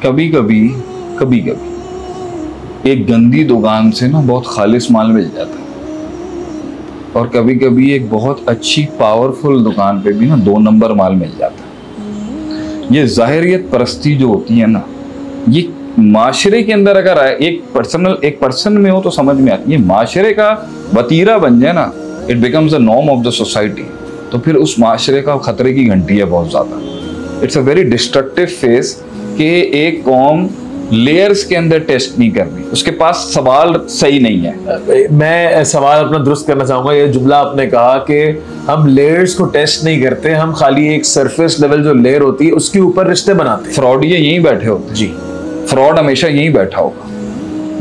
कभी कभी एक गंदी दुकान से ना बहुत खालिस माल मिल जाता है, और कभी कभी एक बहुत अच्छी पावरफुल दुकान पे भी ना 2 नंबर माल मिल जाता है। ये ज़ाहिरियत परस्ती जो होती है ना, ये माशरे के अंदर अगर आए, एक पर्सन में हो तो समझ में आती है। ये माशरे का वतीरा बन जाए ना, it becomes a norm of the society, तो फिर उस माशरे का खतरे की घंटी है बहुत ज़्यादा। It's a very destructive phase कि एक कौम लेयर्स के अंदर टेस्ट नहीं कर रही, उसके पास सवाल सही नहीं है। मैं सवाल अपना दुरुस्त करना चाहूंगा। ये जुमला आपने कहा कि हम लेयर्स को टेस्ट नहीं करते, हम खाली एक सरफेस लेवल जो लेयर होती है उसके ऊपर रिश्ते बनाते हैं। फ्रॉड ये यहीं बैठे होते जी, फ्रॉड हमेशा यहीं बैठा होगा,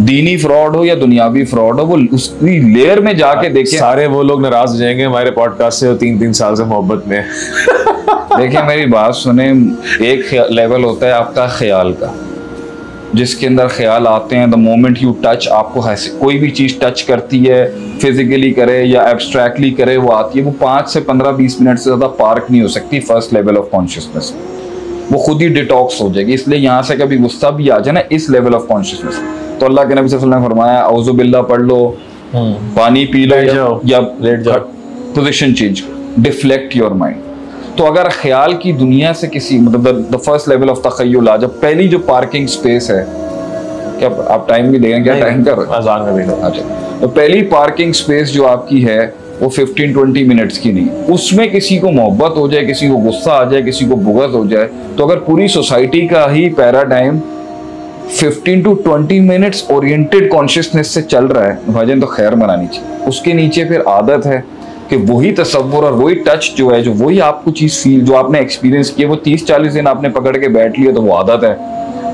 दीनी फ्रॉड हो या दुनियावी फ्रॉड हो, वो उसकी लेयर में जाके देखे। सारे वो लोग नाराज हो जाएंगे हमारे पॉडकास्ट से, 3-3 साल से मोहब्बत में। देखिए मेरी बात सुने, एक लेवल होता है आपका ख्याल का, जिसके अंदर ख्याल आते हैं द मोमेंट यू टच, आपको कोई भी चीज़ टच करती है, फिजिकली करे या एब्स्ट्रैक्टली करे, वो आती है, वो 5 से 15-20 मिनट से ज़्यादा पार्क नहीं हो सकती फर्स्ट लेवल ऑफ कॉन्शियसनेस। वो खुद ही डिटॉक्स हो जाएगी। इसलिए यहाँ से कभी गुस्सा भी आ जाए ना इस लेवल ऑफ कॉन्शियसनेस, तो अल्लाह के नबी सल्लल्लाहु अलैहि वसल्लम ने फरमाया औज़ु बिल्लाह पढ़ लो, पानी पी लो या लेट जाओ, position change, deflect your mind. तो अगर ख्याल की दुनिया से किसी मतलब द फर्स्ट लेवल ऑफ तखय्युल आ, जब पहली जो पार्किंग स्पेस है, क्या आप टाइम भी देंगे, क्या टाइम कर अज़ान में भी? अच्छा, तो पहली पार्किंग स्पेस जो आपकी है वो 15-20 मिनट्स की नहीं, उसमें किसी को मोहब्बत हो जाए, किसी को गुस्सा आ जाए, किसी को बुग़्ज़ हो जाए, तो अगर पूरी सोसाइटी का ही paradigm 15 to 20 minutes oriented consciousness से चल रहा है भाईजान, तो खैर मनानी चाहिए। उसके नीचे फिर आदत है कि वही तसव्वुर और वही टच जो है, जो वही आपको चीज़ फील जो आपने एक्सपीरियंस किया, वो 30-40 दिन आपने पकड़ के बैठ लिया, तो वो आदत है,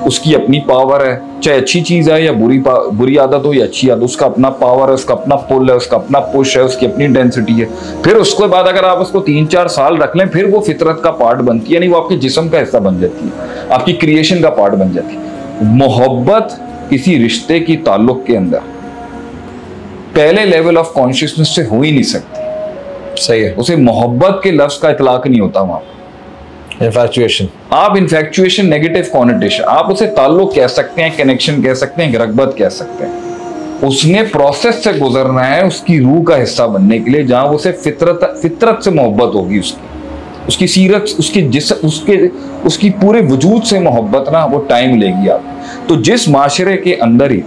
उसकी अपनी पावर है। चाहे अच्छी चीज़ है या बुरी आदत हो या अच्छी आदत, उसका अपना पावर है, उसका अपना पुल है, उसका अपना पुश है, उसकी अपनी डेंसिटी है। फिर उसके बाद अगर आप उसको 3-4 साल रख लें, फिर वो फितरत का पार्ट बनती है, यानी वो आपके जिस्म का हिस्सा बन जाती है, आपकी क्रिएशन का पार्ट बन जाती है। मोहब्बत किसी रिश्ते की ताल्लुक के अंदर पहले लेवल ऑफ कॉन्शियसनेस से हो ही नहीं सकती। सही है, उसे मोहब्बत के लफ्ज का इतलाक नहीं होता वहां। इन्फैक्चुएशन, आप इन्फैक्चुएशन नेगेटिव कॉनोटेशन, आप उसे ताल्लुक कह सकते हैं, कनेक्शन कह सकते हैं, रगबत कह सकते हैं। उसने प्रोसेस से गुजरना है उसकी रूह का हिस्सा बनने के लिए, जहां उसे फितरत से मोहब्बत होगी, उसकी सीरत, उसकी पूरे वजूद से मोहब्बत ना, वो टाइम लेगी आप। तो जिस माशरे के अंदर ही,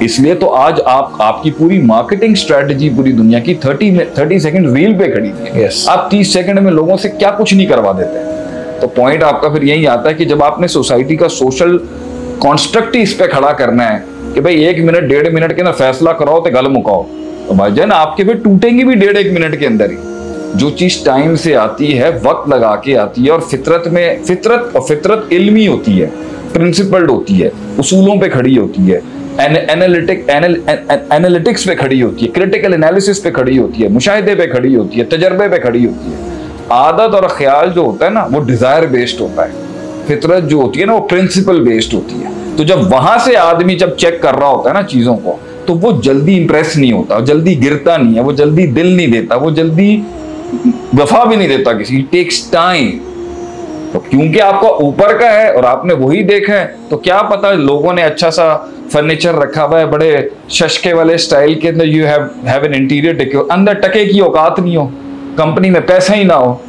इसलिए तो आज आपकी पूरी मार्केटिंग स्ट्रेटजी पूरी दुनिया की 30 सेकंड रील पे खड़ी है। yes. आप 30 सेकंड में लोगों से क्या कुछ नहीं करवा देते। तो पॉइंट आपका फिर यही आता है कि जब आपने सोसाइटी का सोशल कॉन्स्ट्रक्ट ही इस पे खड़ा करना है कि भाई 1 मिनट 1.5 मिनट के अंदर फैसला कराओ तो गल मुकाओ, तो भाईजान आपके फिर टूटेंगे भी 1.5-1 मिनट के अंदर ही। जो चीज टाइम से आती है, वक्त लगा के आती है, और फितरत इल्मी होती है, प्रिंसिपल्ड होती है, उसूलों पे खड़ी होती है, एनालिटिक्स पे खड़ी होती है, क्रिटिकल एनालिसिस पे खड़ी होती है, मुशाहिदे पे खड़ी होती है, तजर्बे पे खड़ी होती है। आदत और ख्याल जो होता है ना, वो डिजायर बेस्ड होता है। फितरत जो होती है ना, वो प्रिंसिपल बेस्ड होती है। तो जब वहां से आदमी जब चेक कर रहा होता है ना चीजों को, तो वो जल्दी इंप्रेस नहीं होता, जल्दी गिरता नहीं है, वो जल्दी दिल नहीं देता, वो जल्दी वफा भी नहीं देता किसी। Takes time. तो क्योंकि आपका ऊपर का है और आपने वही देखा है, तो क्या पता लोगों ने अच्छा सा फर्नीचर रखा हुआ है बड़े शशके वाले स्टाइल के अंदर, you have an interior take, अंदर टके की औकात नहीं हो, कंपनी में पैसा ही ना हो,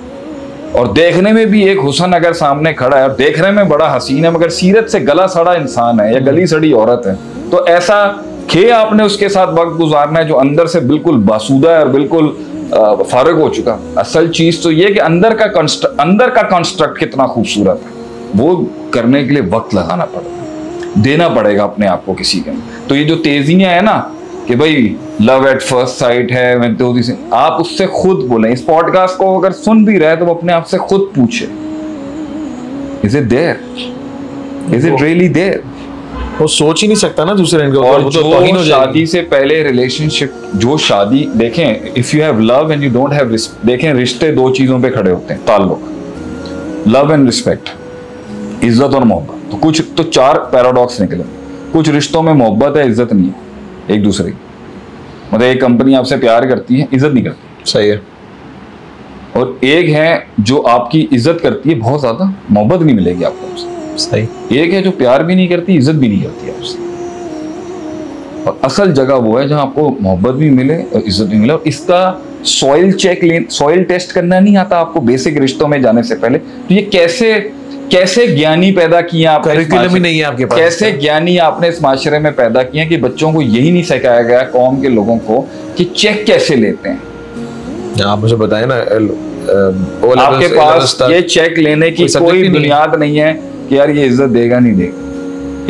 और देखने में भी एक हुसन अगर सामने खड़ा है और देखने में बड़ा हसीन है, मगर सीरत से गला सड़ा इंसान है या गली सड़ी औरत है, तो ऐसा खे आपने उसके साथ वक्त गुजारना है जो अंदर से बिल्कुल बासूदा है और बिल्कुल फारिग हो चुका। असल चीज तो ये कि अंदर का कंस्ट्रक्ट कितना खूबसूरत है, वो करने के लिए वक्त लगाना पड़ेगा, देना पड़ेगा अपने आप को किसी के। तो ये जो तेजियां है ना कि भाई लव एट फर्स्ट साइट है, तो आप उससे खुद बोलें। इस पॉडकास्ट को अगर सुन भी रहे तो वो अपने आप से खुद पूछे, is it there, is it really there. वो सोच ही नहीं सकता ना दूसरे एंड और जो शादी से पहले रिलेशनशिप, जो शादी देखें, if you have love and you don't have, देखें रिश्ते 2 चीजों पे खड़े होते हैं, ताल्लुक, लव एंड रिस्पेक्ट, इज्जत और मोहब्बत। तो कुछ तो 4 पैराडॉक्स निकले। कुछ रिश्तों में मोहब्बत है, इज्जत नहीं है एक दूसरे की। मतलब एक कंपनी आपसे प्यार करती है, इज्जत नहीं करती, सही है। और एक है जो आपकी इज्जत करती है बहुत ज्यादा, मोहब्बत नहीं मिलेगी आपको। सही। एक है जो प्यार भी नहीं करती, इज्जत भी नहीं करती आपसे। और असल जगह वो है जहां आपको मोहब्बत भी मिले और इज्जत भी मिले। और इसका सॉइल टेस्ट करना नहीं आता आपको बेसिक रिश्तों में जाने से पहले। तो ये कैसे ज्ञानी पैदा किए आपने, करिकुलम ही नहीं है आपके पास। कैसे ज्ञानी आपने इस माशरे में पैदा किए कि बच्चों को यही नहीं सिखाया गया कौम के लोगों को कि चेक कैसे लेते हैं। आप मुझे बताएं ना, आपके पास ये चेक लेने की कोई बुनियाद नहीं है कि यार ये इज्जत देगा नहीं देगा।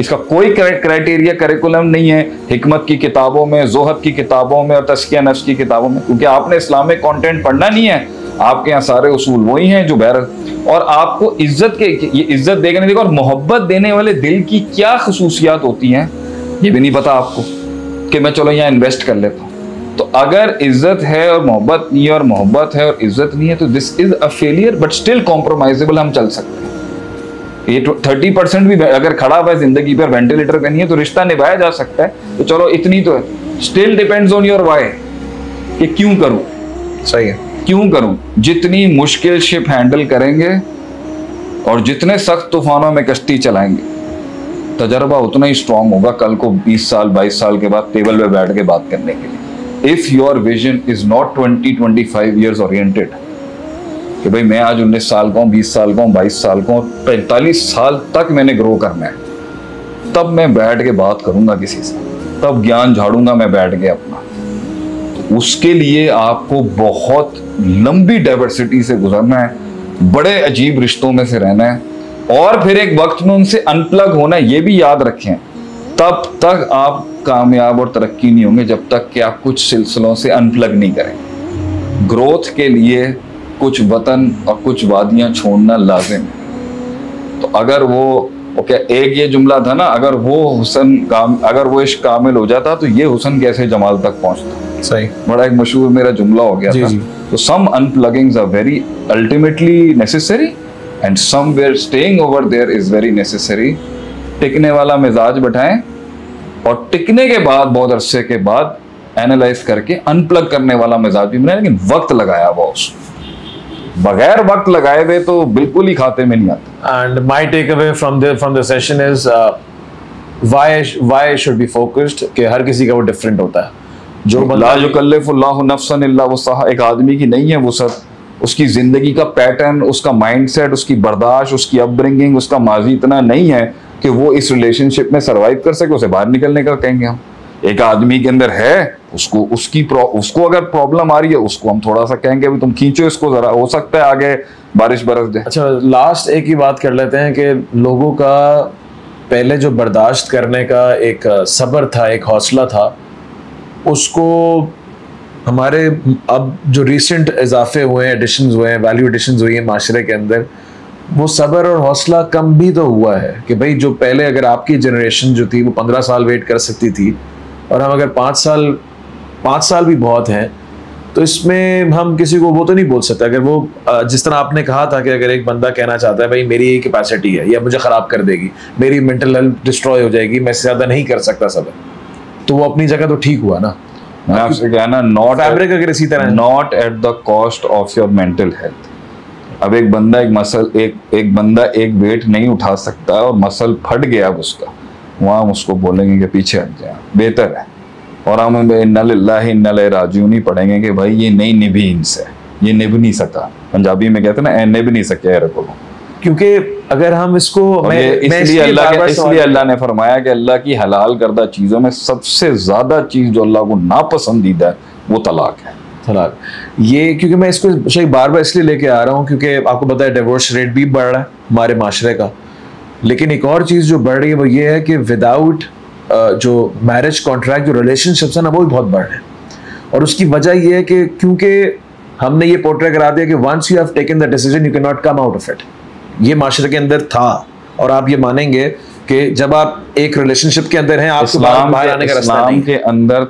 इसका कोई क्राइटेरिया करिकुलम नहीं है हिकमत की किताबों में, ज़ुहद की किताबों में और तस्किया नफ्स की किताबों में, क्योंकि आपने इस्लामिक कंटेंट पढ़ना नहीं है। आपके यहाँ सारे उसूल वही हैं जो बहर। और आपको ये इज्जत देगा नहीं देगा। और मोहब्बत देने वाले दिल की क्या खसूसियात होती हैं ये भी नहीं पता आपको कि मैं चलो यहाँ इन्वेस्ट कर लेता हूँ। तो अगर इज्जत है और मोहब्बत नहीं है, और मोहब्बत है और इज्जत नहीं है, तो this is a failure but still compromisable. हम चल सकते हैं। ये 30% भी अगर खड़ा हुआ है जिंदगी पर, वेंटिलेटर पे नहीं है, तो रिश्ता निभाया जा सकता है। तो चलो इतनी तो है। Still depends on your why कि क्यों करूं। सही है, क्यों करूं। जितनी मुश्किल शिप हैंडल करेंगे और जितने सख्त तूफानों में कश्ती चलाएंगे, तजर्बा उतना ही स्ट्रांग होगा कल को 20 साल 22 साल के बाद टेबल पे बैठ के बात करने के लिए। If your vision is not 20-25 years oriented कि भाई मैं आज 19 साल का हूँ, 20 साल का हूँ, 22 साल का हूँ, 45 साल तक मैंने ग्रो करना है, तब मैं बैठ के बात करूंगा किसी से, तब ज्ञान झाड़ूंगा मैं बैठ के अपना। तो उसके लिए आपको बहुत लंबी डाइवर्सिटी से गुजरना है, बड़े अजीब रिश्तों में से रहना है, और फिर एक वक्त में उनसे अनप्लग होना है। ये भी याद रखें, तब तक आप कामयाब और तरक्की नहीं होंगे जब तक कि आप कुछ सिलसिलों से अनप्लग नहीं करें। ग्रोथ के लिए कुछ वतन और कुछ वादियां छोड़ना लाजिम है। तो अगर वो क्या एक ये जुमला था ना, अगर वो इश्क कामिल हो जाता तो ये हुस्न कैसे जमाल तक पहुंचता। सही, बड़ा एक मशहूर मेरा जुमला हो गया था। तो some unpluggings are very ultimately necessary and somewhere staying over there is very necessary. टिकने वाला मिजाज बैठाएं और टिकने के बाद बहुत अरसे के बाद एनालाइज करके अनप्लग करने वाला मिजाज भी बनाए, लेकिन वक्त लगाया हुआ उसको। बगैर वक्त लगाए हुए तो बिल्कुल ही खाते में नहीं आता। And my take away from the session is why should be focused कि हर किसी का वो डिफरेंट होता है। जो ला युकल्लिफुल्लाहु नफ्सन इल्ला वुसअहा, एक आदमी की नहीं है वुसअत, उसकी जिंदगी का पैटर्न, उसका माइंडसेट, उसकी बर्दाश्त, उसकी अपब्रिंगिंग, उसका माजी इतना नहीं है कि वो इस रिलेशनशिप में सरवाइव कर सके। उसे बाहर निकलने का कहेंगे हम। एक आदमी के अंदर है, उसको अगर प्रॉब्लम आ रही है, उसको हम थोड़ा सा कहेंगे भी तुम खींचो इसको जरा, हो सकता है आगे बारिश बरस दे। अच्छा, लास्ट एक ही बात कर लेते हैं कि लोगों का पहले जो बर्दाश्त करने का एक सब्र था, एक हौसला था, उसको हमारे अब जो रिसेंट इजाफे हुए हैं, एडिशंस हुए हैं, वैल्यू एडिशंस हुई हैं माशरे के अंदर, वो सब्र और हौसला कम भी तो हुआ है कि भाई जो पहले अगर आपकी जनरेशन जो थी वो 15 साल वेट कर सकती थी, और हम अगर 5 साल भी बहुत हैं, तो इसमें हम किसी को वो तो नहीं बोल सकते। अगर वो जिस तरह आपने कहा था कि अगर एक बंदा कहना चाहता है भाई मेरी ये कैपेसिटी है या मुझे ख़राब कर देगी, मेरी मेंटल हेल्थ डिस्ट्रॉय हो जाएगी, मैं इससे ज़्यादा नहीं कर सकता सब्र, तो वो अपनी जगह तो ठीक हुआ ना। मैं आपसे कहना नॉट फैब्रिक अगर इसी तरह not at the cost of your mental health. अब एक बंदा एक बंदा एक वेट नहीं उठा सकता और मसल फट गया उसका, वहाँ हम उसको बोलेंगे कि पीछे हट जाए, बेहतर है। और हम इन्ना लिल्लाहि इन्ना इलैहि राजिऊन नहीं पढ़ेंगे कि भाई ये नहीं निभी इनसे, ये निभ नहीं सका। पंजाबी में कहते हैं ना, निभ नहीं सके रे को। क्योंकि अगर हम इसको इसलिए अल्लाह ने फरमाया कि अल्लाह की हलाल करदा चीज़ों में सबसे ज़्यादा चीज़ जो अल्लाह को नापसंदीदा है वो तलाक है। तलाक, ये क्योंकि मैं इसको शायद बार बार इसलिए लेके आ रहा हूँ क्योंकि आपको पता है डिवोर्स रेट भी बढ़ रहा है हमारे माशरे का, लेकिन एक और चीज़ जो बढ़ रही है वो ये है कि विदाउट जो मैरिज कॉन्ट्रैक्ट, जो रिलेशनशिप्स है ना, वो भी बहुत बढ़ रहे हैं। और उसकी वजह ये है कि क्योंकि हमने ये पोर्ट्रे करा दिया कि once you have taken the decision you can not come out of it. ये माशरे के अंदर था, और आप ये मानेंगे कि जब आप एक रिलेशनशिप के अंदर हैं, आपको बाहर आने का रास्ता नहीं। इस्लाम के अंदर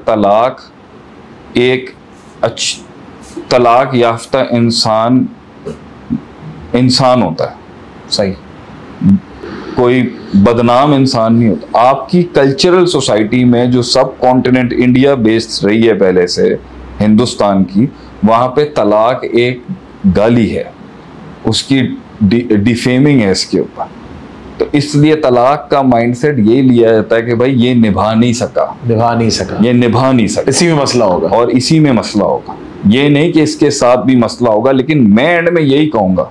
तलाक याफ्ता इंसान होता है। सही, कोई बदनाम इंसान नहीं होता। आपकी कल्चरल सोसाइटी में जो सब कॉन्टिनेंट इंडिया बेस्ड रही है पहले से, हिंदुस्तान की, वहाँ पे तलाक एक गाली है, उसकी डिफेमिंग है इसके ऊपर। तो इसलिए तलाक का माइंडसेट यही लिया जाता है कि भाई ये निभा नहीं सका, ये निभा नहीं सका, इसी में मसला होगा, और इसी में मसला होगा। ये नहीं कि इसके साथ भी मसला होगा, लेकिन मैं एंड में यही कहूंगा,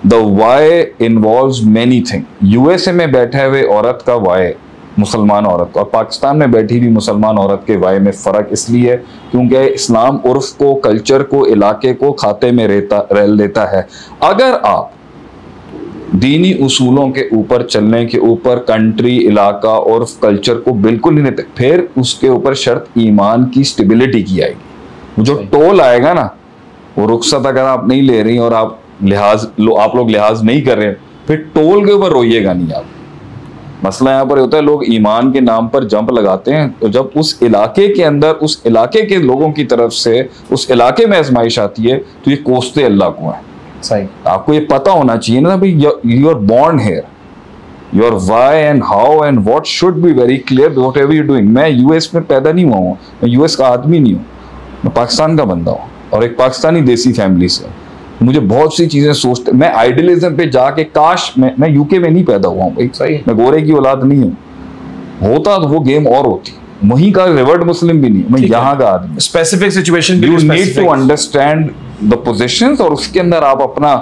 the why involves many thing. USA में बैठे हुए औरत का वाई, मुसलमान औरत का, और पाकिस्तान में बैठी हुई मुसलमान औरत के वाई में फ़र्क इसलिए है क्योंकि इस्लाम उर्फ को, कल्चर को, इलाके को खाते में रह लेता है। अगर आप दीनी उसूलों के ऊपर चलने के ऊपर कंट्री, इलाका और कल्चर को बिल्कुल ही नहीं, फिर उसके ऊपर शर्त ईमान की स्टेबिलिटी की आएगी। जो टोल आएगा ना, वो रुखसत अगर आप नहीं ले रही और आप लोग लिहाज नहीं कर रहे, फिर टोल के ऊपर रोइएगा नहीं आप। मसला यहाँ पर होता है, लोग ईमान के नाम पर जंप लगाते हैं, तो जब उस इलाके के अंदर उस इलाके के लोगों की तरफ से उस इलाके में आजमाइश आती है, तो ये कोसते अल्लाह को है। सही, आपको ये पता होना चाहिए ना भाई, you are born here, your why and how and what should be very clear what ever you doing. मैं यूएस में पैदा नहीं हुआ हूँ, मैं यूएस का आदमी नहीं हूँ, मैं पाकिस्तान का बंदा हूँ और एक पाकिस्तानी देसी फैमिली से। मुझे बहुत सी चीजें सोचते, मैं आइडियलिज्म पे जाके, काश मैं यूके में नहीं पैदा हुआ हूँ भाई, सही, मैं गोरे की औलाद नहीं हूँ, होता तो वो गेम और होती, वहीं का रिवर्ड मुस्लिम भी नहीं, मैं यहाँ का आदमी। Specific situation, you need to understand the positions, और उसके अंदर आप अपना,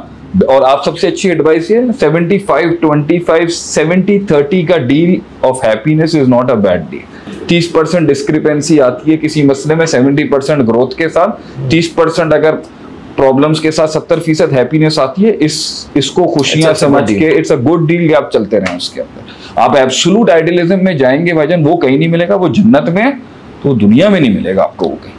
और आप सबसे अच्छी एडवाइस ये 75-25 70-30 का deal of happiness is not a bad deal. 30% discrepancy आती है किसी मसले में 70% ग्रोथ के साथ, 30% अगर प्रॉब्लम्स के साथ 70% हैप्पीनेस आती है, इसको खुशियां समझ के इट्स अ गुड डील, आप चलते रहें उसके अंदर। आप एब्सोल्यूट आइडियलिज्म में जाएंगे भाईजान, वो कहीं नहीं मिलेगा, वो जन्नत में, तो दुनिया में नहीं मिलेगा आपको वो कहीं।